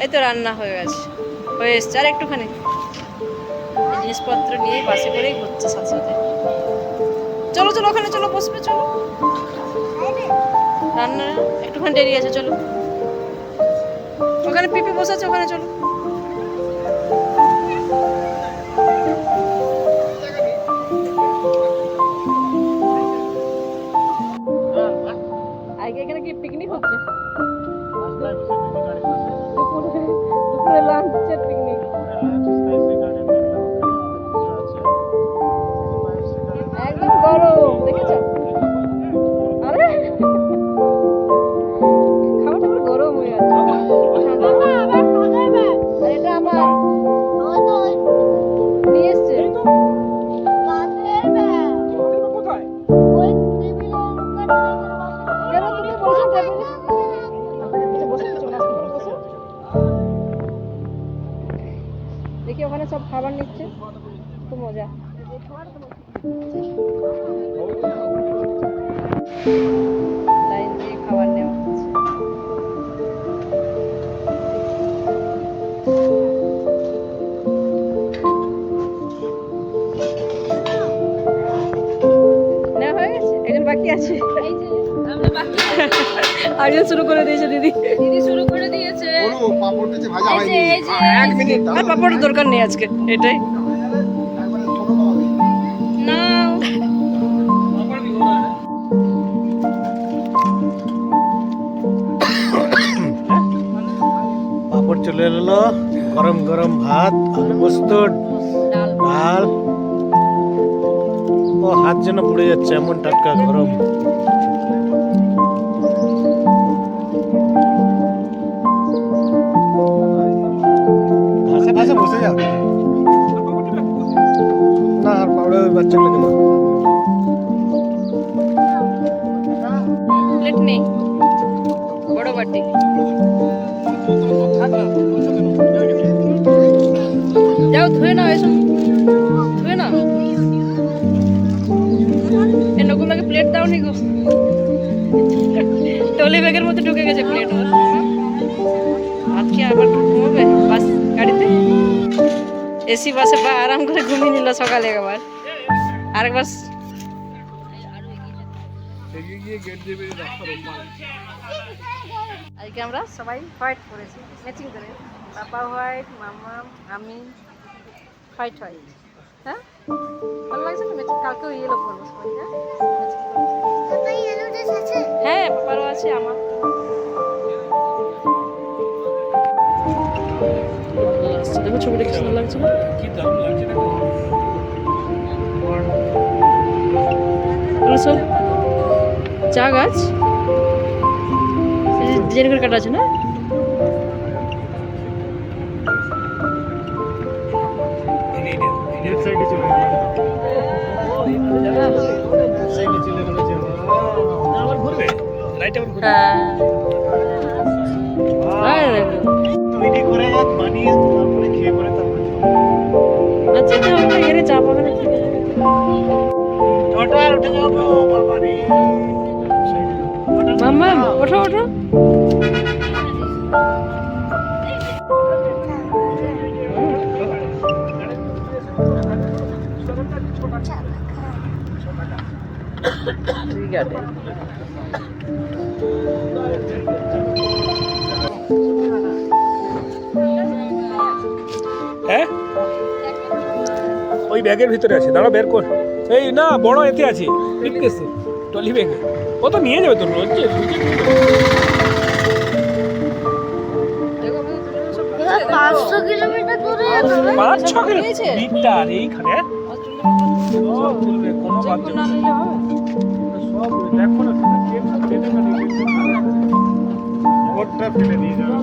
এই তো রান্না হয়ে গেছে, হয়ে এসছে। আর একটুখানি জিনিসপত্র নিয়ে বাসে করেই ঘুরছে সাথে সাথে। চলো চলো ওখানে চলো, বসবে চলো। রান্না একটুখানি দেরি আছে, চলো ওখানে পিপি বসে আছে, ওখানে চলো। আজকে এখানে কি পিকনিক হচ্ছে? দুপুরে লাঞ্চের পিকনিক। একদম গরম, দেখেছো? আরে খাবারটা পুরো গরম হয়ে যাচ্ছে। আর এটা আমার নিয়ে এসছে। কেন তুমি বলছো টেবিলে? দেখি ওখানে সব খাবার নিচ্ছে, খুব মজা। লাইন দিয়ে খাবার নেওয়া হচ্ছে। নেওয়া হয়ে গেছে, একজন বাকি আছে। আরেকজন শুরু করে দিয়েছে, দিদি শুরু করে দিয়েছে। আর পাপড়ের দরকার নেই আজকে, এটাই না। পাপড় চলে এলো, গরম গরম ভাত, আলু পোস্ত, ডাল। ও হাত যেন পুড়ে যাচ্ছে, এমন টাটকা গরম। ঘাসে বসে যাও না, আর পাউডার ওই বাচ্চাগুলোকে দাও। প্লেট নেই, বড় বাটি। যাও ধুয়ে নাও, এসো ধুয়ে নাও। এই নকুলদাকে প্লেট দাও নি গো, টলি ব্যাগের মধ্যে ঢুকে গেছে প্লেট। ভাত খেয়ে আবার ঘুমাবে বাস গাড়িতে, এসি বাসে বা আরাম করে ঘুমিয়ে নিল সকালে। একবার আরেকবার আজকে আমরা সবাই হোয়াইট পরেছি, ম্যাচিং করে। পাপা হোয়াইট, মামা, আমি হোয়াইট হোয়াইট। হ্যাঁ ভালো লাগছে তো ম্যাচিং। কালকেও ইয়েলো পরবো সবাই। হ্যাঁ পাপারও আছে, আমার। দেখো ছবিটা কি সুন্দর লাগছে না? কি দারুণ লাগছে দেখো। সব চা গাছ ডিজাইন করে কাটা আছে না? আচ্ছা চা বাগানে মাম্মা ওঠো ওঠো। ঠিক আছে। হ্যাঁ ওই ব্যাগের ভিতরে আছে, দাঁড়া বের কর। এই না বড় এতে আছে, ফিটকেসে টলি ব্যাগে। ও তো নিয়ে যাবে তোর রোজ। 500 কিলোমিটার দূরে 5-6 কিলোমিটার এইখানে সব চলবে, কোনো বাধ্য না নিলে হবে। সব দেখো না, ওটা ফেলে দিয়ে যাবে।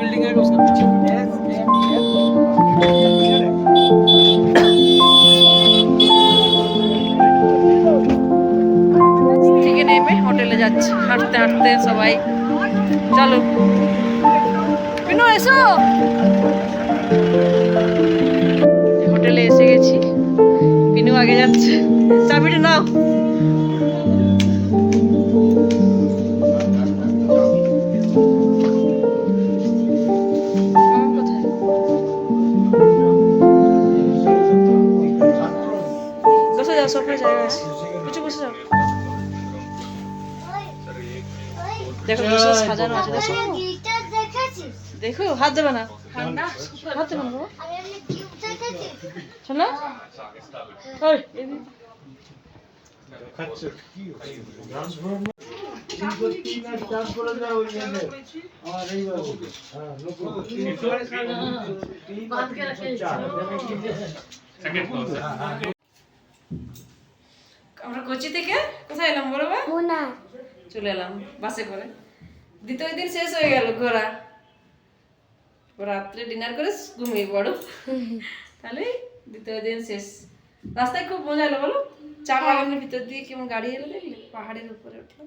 बिल्डिंग है उसके पीछे থেকে নেমে হোটেলে যাচ্ছি হাঁটতে হাঁটতে সবাই। চলো পিনু এসো। হোটেলে এসে গেছি, পিনু আগে যাচ্ছে। চাবিটা নাও। কোথায়? বসে যাও, সোফায় জায়গা আছে, কিছু বসে যাও। দেখো বসে সাজানো আছে, দেখো দেখো, হাত দেবে না, হাত দেবে না বাবা। শোনো, ওই এদিকে। আমরা কোচি থেকে কোথায় এলাম বলো? চলে এলাম বাসে করে। দ্বিতীয় দিন শেষ হয়ে গেল ঘোরা। রাত্রে ডিনার করে ঘুমিয়ে পড়ো, তাহলে দ্বিতীয় দিন শেষ। রাস্তায় খুব মজা এলো বলো, চা বাগানের ভিতর দিয়ে কেমন গাড়ি এলো, দেখলে পাহাড়ের উপরে উঠলো।